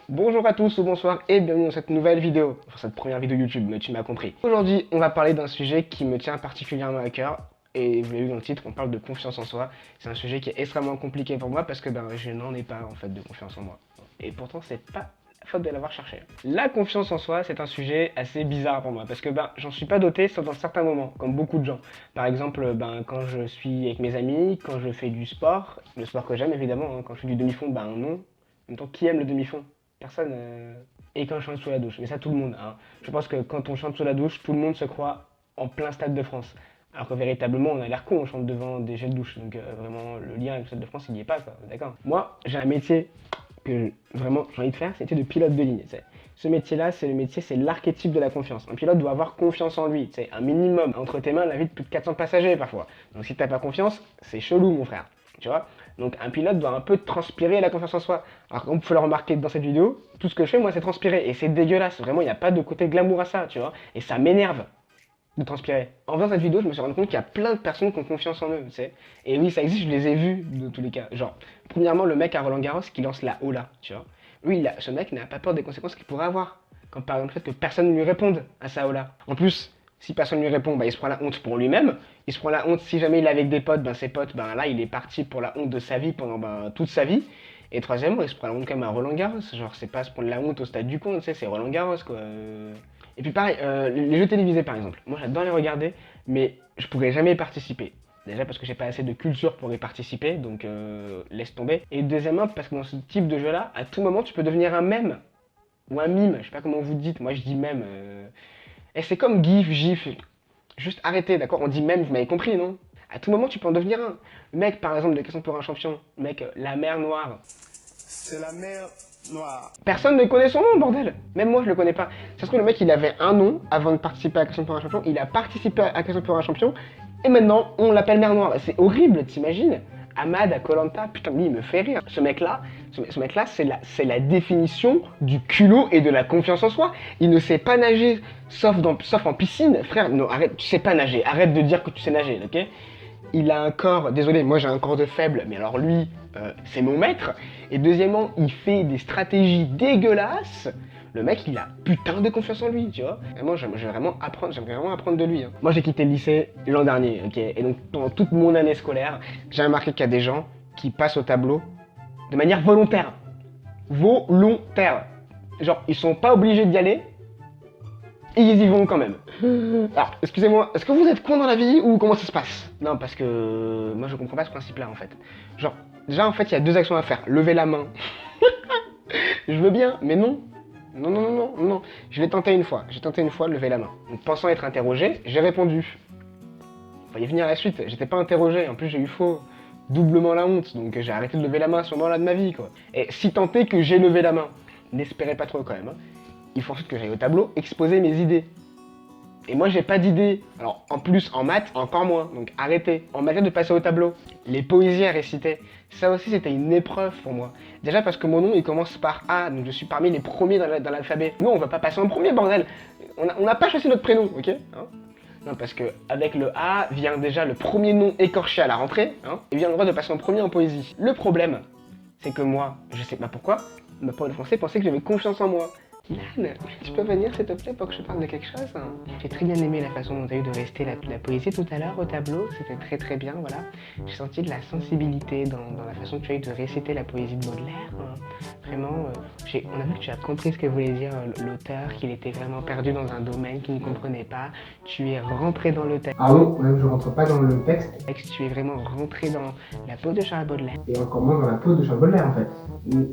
Bonjour à tous ou bonsoir et bienvenue dans cette nouvelle vidéo, enfin cette première vidéo YouTube, mais tu m'as compris. Aujourd'hui, on va parler d'un sujet qui me tient particulièrement à cœur, et vous l'avez vu dans le titre, on parle de confiance en soi. C'est un sujet qui est extrêmement compliqué pour moi parce que je n'en ai pas en fait de confiance en moi. Et pourtant, c'est pas la faute de l'avoir cherché. La confiance en soi, c'est un sujet assez bizarre pour moi parce que j'en suis pas doté sauf dans certains moments, comme beaucoup de gens. Par exemple, quand je suis avec mes amis, quand je fais du sport, le sport que j'aime évidemment, hein, quand je fais du demi-fond, non. En même temps, qui aime le demi-fond? Personne. Et quand je chante sous la douche. Mais ça, tout le monde. Hein. Je pense que quand on chante sous la douche, tout le monde se croit en plein Stade de France. Alors que véritablement, on a l'air con, on chante devant des jets de douche. Donc vraiment, le lien avec le Stade de France, il n'y est pas, quoi. D'accord. Moi, j'ai un métier que vraiment j'ai envie de faire, c'est le métier de pilote de ligne. T'sais. Ce métier-là, c'est l'archétype de la confiance. Un pilote doit avoir confiance en lui, un minimum. Entre tes mains, la vie de plus de 400 passagers parfois. Donc si t'as pas confiance, c'est chelou, mon frère. Tu vois. Donc un pilote doit un peu transpirer la confiance en soi. Alors comme vous pouvez le remarquer dans cette vidéo, tout ce que je fais moi c'est transpirer et c'est dégueulasse. Vraiment il n'y a pas de côté glamour à ça, tu vois. Et ça m'énerve de transpirer. En faisant cette vidéo, je me suis rendu compte qu'il y a plein de personnes qui ont confiance en eux, tu sais. Et oui, ça existe, je les ai vus de tous les cas. Genre, premièrement, le mec à Roland Garros qui lance la Ola, tu vois. Lui, ce mec n'a pas peur des conséquences qu'il pourrait avoir. Comme par exemple le fait que personne ne lui réponde à sa Ola. En plus, si personne ne lui répond, il se prend la honte pour lui-même. Il se prend la honte si jamais il est avec des potes, ses potes, là, il est parti pour la honte de sa vie pendant toute sa vie. Et troisièmement, il se prend la honte quand même à Roland Garros. Genre, c'est pas se prendre la honte au stade du coin, tu sais, c'est Roland Garros, quoi. Et puis pareil, les jeux télévisés par exemple. Moi, j'adore les regarder, mais je pourrais jamais y participer. Déjà parce que j'ai pas assez de culture pour y participer, donc laisse tomber. Et deuxièmement, parce que dans ce type de jeu-là, à tout moment, tu peux devenir un mème. Ou un mime, je sais pas comment vous dites, moi je dis mème. Et c'est comme GIF, GIF. Juste arrêtez, d'accord? On dit mème, vous m'avez compris, non? À tout moment, tu peux en devenir un. Le mec, par exemple, de Question pour un champion, le mec, la mer Noire. C'est la mer Noire. Personne ne connaît son nom, bordel. Même moi, je le connais pas. Ça se trouve, le mec, il avait un nom avant de participer à Question pour un champion. Il a participé à Question pour un champion. Et maintenant, on l'appelle mer Noire. C'est horrible, t'imagines? Ahmad à Koh Lanta, putain, lui, il me fait rire. Ce mec-là, c'est la définition du culot et de la confiance en soi. Il ne sait pas nager, sauf en piscine. Frère, non, arrête, tu sais pas nager. Arrête de dire que tu sais nager, ok? Il a un corps, désolé, moi j'ai un corps de faible, mais alors lui, c'est mon maître. Et deuxièmement, il fait des stratégies dégueulasses. Le mec, il a putain de confiance en lui, tu vois. Et moi, j'aimerais vraiment apprendre de lui. Hein. Moi, j'ai quitté le lycée l'an dernier, ok. Et donc, pendant toute mon année scolaire, j'ai remarqué qu'il y a des gens qui passent au tableau de manière volontaire. Volontaire. Genre, ils sont pas obligés d'y aller, et ils y vont quand même. Alors, excusez-moi, est-ce que vous êtes con dans la vie ou comment ça se passe? Non, parce que moi je comprends pas ce principe-là en fait. Genre, déjà en fait, il y a deux actions à faire. Lever la main. Je veux bien, mais non. Non. Je l'ai tenté une fois. J'ai tenté une fois de lever la main. Donc, pensant être interrogé, j'ai répondu. Fallait venir à la suite. J'étais pas interrogé. En plus, j'ai eu faux. Doublement la honte. Donc, j'ai arrêté de lever la main à ce moment-là de ma vie, quoi. Et si tant est que j'ai levé la main, n'espérez pas trop quand même. Hein. Il faut ensuite que j'aille au tableau exposer mes idées. Et moi, j'ai pas d'idées. Alors, en plus, en maths, encore moins. Donc, arrêtez. En matière de passer au tableau, les poésies à réciter, ça aussi, c'était une épreuve pour moi. Déjà parce que mon nom, il commence par A, donc je suis parmi les premiers dans l'alphabet. Non, on va pas passer en premier, bordel. On n'a pas choisi notre prénom, ok hein. Non, parce que avec le A vient déjà le premier nom écorché à la rentrée, hein, et vient le droit de passer en premier en poésie. Le problème, c'est que moi, je sais pas pourquoi, ma prof de français pensait que j'avais confiance en moi. Ilan, tu peux venir s'il te plaît pour que je te parle de quelque chose hein. J'ai très bien aimé la façon dont tu as eu de réciter la poésie tout à l'heure au tableau, c'était très bien, voilà. J'ai senti de la sensibilité dans la façon que tu as eu de réciter la poésie de Baudelaire. Hein. Vraiment, on a vu que tu as compris ce que voulait dire l'auteur, qu'il était vraiment perdu dans un domaine qu'il ne comprenait pas. Tu es rentré dans le texte. Ah non, même je rentre pas dans le texte. Tu es vraiment rentré dans la peau de Charles Baudelaire. Et encore moins dans la peau de Charles Baudelaire en fait.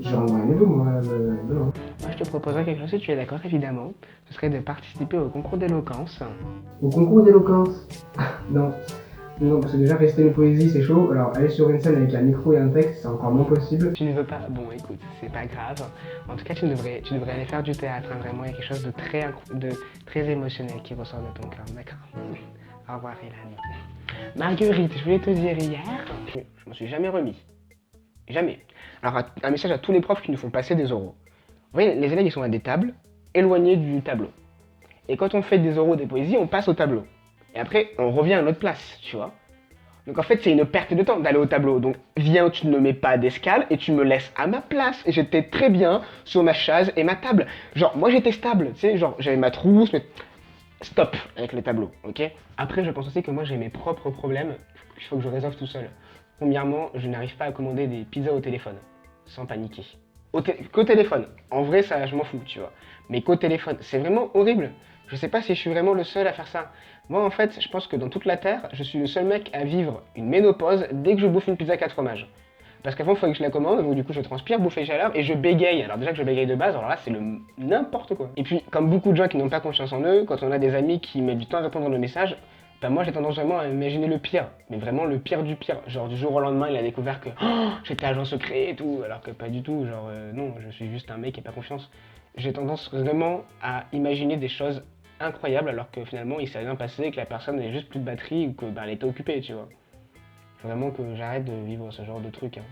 J'en vois rien du tout, moi, non. Moi, je te proposerais quelque chose, si tu es d'accord, évidemment. Ce serait de participer au concours d'éloquence. Au concours d'éloquence? Non. Non, parce que déjà, réciter une poésie, c'est chaud. Alors, aller sur une scène avec un micro et un texte, c'est encore moins possible. Tu ne veux pas? Bon, écoute, c'est pas grave. En tout cas, tu devrais aller faire du théâtre. Hein, vraiment, il y a quelque chose de très émotionnel qui ressort de ton cœur. D'accord. Au revoir, Ilan. Marguerite, je voulais te dire hier, je m'en suis jamais remis. Jamais. Alors, un message à tous les profs qui nous font passer des oraux. Vous voyez, les élèves, ils sont à des tables, éloignés du tableau. Et quand on fait des oraux, des poésies, on passe au tableau. Et après, on revient à notre place, tu vois. Donc en fait, c'est une perte de temps d'aller au tableau. Donc viens, tu ne me mets pas d'escale et tu me laisses à ma place. Et j'étais très bien sur ma chaise et ma table. Genre, moi j'étais stable, tu sais, genre j'avais ma trousse, mais stop avec les tableaux, ok? Après, je pense aussi que moi j'ai mes propres problèmes qu'il faut que je résolve tout seul. Premièrement, je n'arrive pas à commander des pizzas au téléphone, sans paniquer. Qu'au téléphone, en vrai, ça, je m'en fous, tu vois. Mais qu'au téléphone, c'est vraiment horrible. Je sais pas si je suis vraiment le seul à faire ça. Moi, en fait, je pense que dans toute la Terre, je suis le seul mec à vivre une ménopause dès que je bouffe une pizza 4 fromages. Parce qu'avant, il fallait que je la commande, donc du coup, je transpire, bouffer chaleur, et je bégaye. Alors déjà que je bégaye de base, alors là, c'est le n'importe quoi. Et puis, comme beaucoup de gens qui n'ont pas confiance en eux, quand on a des amis qui mettent du temps à répondre à nos messages, bah moi, j'ai tendance vraiment à imaginer le pire. Mais vraiment le pire du pire. Genre, du jour au lendemain, il a découvert que j'étais agent secret et tout, alors que pas du tout. Genre, non, je suis juste un mec qui n'a pas confiance. J'ai tendance vraiment à imaginer des choses incroyables, alors que finalement, il s'est rien passé, que la personne n'avait juste plus de batterie ou que bah, elle était occupée, tu vois. Faut vraiment que j'arrête de vivre ce genre de truc. Hein.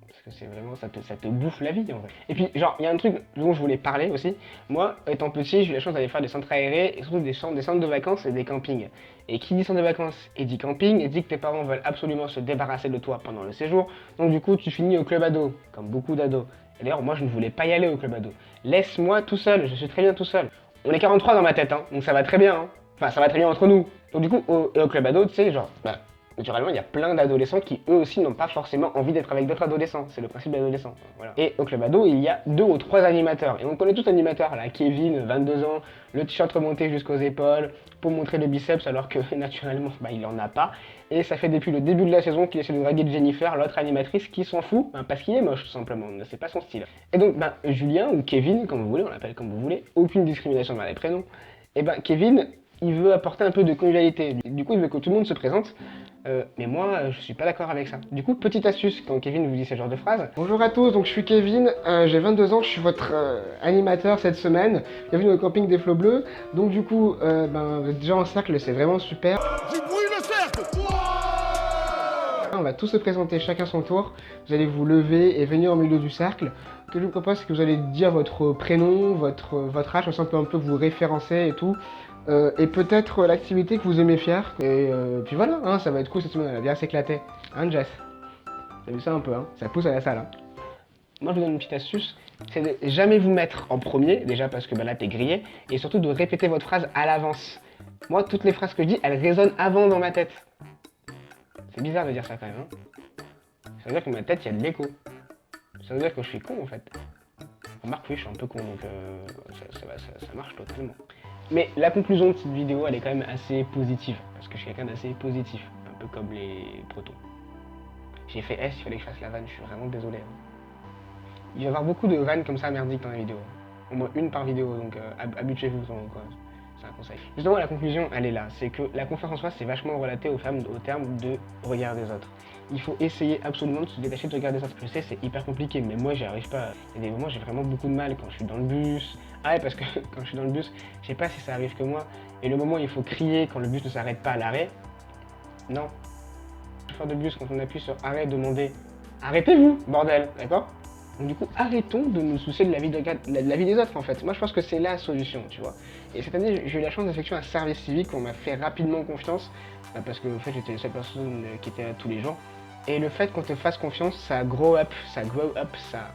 Parce que c'est vraiment, ça te bouffe la vie en vrai. Et puis, genre, il y a un truc dont je voulais parler aussi. Moi, étant petit, j'ai eu la chance d'aller faire des centres aérés, et surtout des centres de vacances et des campings. Et qui dit centre de vacances et dit camping, et dit que tes parents veulent absolument se débarrasser de toi pendant le séjour. Donc du coup, tu finis au club ado, comme beaucoup d'ados. Et d'ailleurs, moi, je ne voulais pas y aller au club ado. Laisse-moi tout seul, je suis très bien tout seul. On est 43 dans ma tête, hein, donc ça va très bien. Hein. Enfin, ça va très bien entre nous. Donc du coup, au club ado, tu sais, genre, bah, naturellement, il y a plein d'adolescents qui, eux aussi, n'ont pas forcément envie d'être avec d'autres adolescents. C'est le principe de l'adolescent. Voilà. Et au club ado, il y a 2 ou 3 animateurs. Et on connaît tous animateurs, là. Kevin, 22 ans, le t-shirt remonté jusqu'aux épaules, pour montrer le biceps, alors que, naturellement, bah, il en a pas. Et ça fait depuis le début de la saison qu'il essaie de draguer Jennifer, l'autre animatrice, qui s'en fout, bah, parce qu'il est moche, tout simplement. C'est pas son style. Et donc, bah, Julien, ou Kevin, comme vous voulez, on l'appelle comme vous voulez, aucune discrimination dans les prénoms. Et ben, Kevin, il veut apporter un peu de convivialité. Du coup, il veut que tout le monde se présente. Mais moi, je suis pas d'accord avec ça. Du coup, petite astuce quand Kevin vous dit ce genre de phrase. Bonjour à tous, donc je suis Kevin, j'ai 22 ans, je suis votre animateur cette semaine. Bienvenue au camping des Flots Bleus. Donc du coup, vous êtes déjà en cercle, c'est vraiment super. Du bruit le cercle. On va tous se présenter chacun son tour. Vous allez vous lever et venir au milieu du cercle. Ce que je vous propose, c'est que vous allez dire votre prénom, votre âge, on peut un peu vous référencer et tout. Et peut-être l'activité que vous aimez faire. Et puis voilà, hein, ça va être cool cette semaine, elle va bien s'éclater. Hein, Jess? T'as vu ça un peu, hein? Ça pousse à la salle, hein? Moi, je vous donne une petite astuce, c'est de jamais vous mettre en premier, déjà parce que bah, là, t'es grillé, et surtout de répéter votre phrase à l'avance. Moi, toutes les phrases que je dis, elles résonnent avant dans ma tête. C'est bizarre de dire ça quand même, hein? Ça veut dire que dans ma tête, il y a de l'écho. Ça veut dire que je suis con, en fait. Remarque, oui, je suis un peu con, donc ça marche totalement. Mais la conclusion de cette vidéo, elle est quand même assez positive, parce que je suis quelqu'un d'assez positif, un peu comme les protons. J'ai fait S, il fallait que je fasse la vanne, je suis vraiment désolé. Hein. Il va y avoir beaucoup de vannes comme ça merdiques dans la vidéo. Au moins une par vidéo, donc habituez-vous, quoi. C'est un conseil. Justement, la conclusion, elle est là, c'est que la confiance en soi, c'est vachement relaté au terme de regard des autres. Il faut essayer absolument de se détacher de regard des autres. Je sais, c'est hyper compliqué, mais moi, j'y arrive pas. Il y a des moments, j'ai vraiment beaucoup de mal quand je suis dans le bus. Ah ouais, parce que quand je suis dans le bus, je sais pas si ça arrive que moi. Et le moment où il faut crier quand le bus ne s'arrête pas à l'arrêt, non. Le chauffeur de bus, quand on appuie sur arrêt, demander arrêtez-vous, bordel, d'accord? Donc du coup, arrêtons de nous soucier de la vie, des autres en fait. Moi je pense que c'est la solution, tu vois. Et cette année, j'ai eu la chance d'effectuer un service civique, on m'a fait rapidement confiance, parce que en fait j'étais la seule personne qui était là tous les jours. Et le fait qu'on te fasse confiance, ça grow up, ça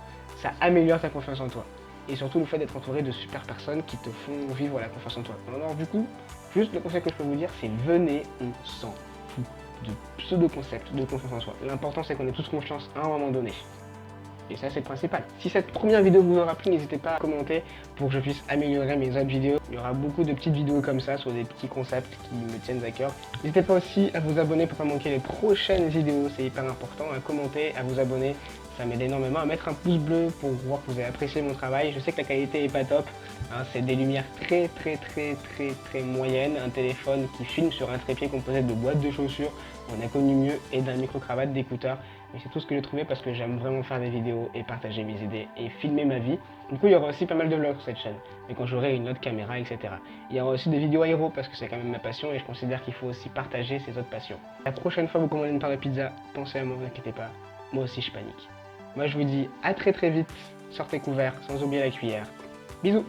améliore ta confiance en toi. Et surtout le fait d'être entouré de super personnes qui te font vivre la confiance en toi. Alors du coup, juste le conseil que je peux vous dire, c'est venez, on s'en fout de pseudo-concept de confiance en soi. L'important c'est qu'on ait tous confiance à un moment donné. Et ça c'est le principal. Si cette première vidéo vous aura plu, n'hésitez pas à commenter pour que je puisse améliorer mes autres vidéos. Il y aura beaucoup de petites vidéos comme ça sur des petits concepts qui me tiennent à cœur. N'hésitez pas aussi à vous abonner pour ne pas manquer les prochaines vidéos, c'est hyper important, à commenter, à vous abonner. Ça m'aide énormément, à mettre un pouce bleu pour voir que vous avez apprécié mon travail. Je sais que la qualité est pas top, hein, c'est des lumières très moyennes, un téléphone qui filme sur un trépied composé de boîtes de chaussures, on a connu mieux, et d'un micro-cravate d'écouteurs. Mais c'est tout ce que j'ai trouvé parce que j'aime vraiment faire des vidéos et partager mes idées et filmer ma vie. Du coup, il y aura aussi pas mal de vlogs sur cette chaîne, mais quand j'aurai une autre caméra, etc. Il y aura aussi des vidéos aéro parce que c'est quand même ma passion et je considère qu'il faut aussi partager ses autres passions. La prochaine fois que vous commandez une part de pizza, pensez à moi, vous inquiétez pas, moi aussi je panique. Moi je vous dis à très vite, sortez couverts, sans oublier la cuillère. Bisous!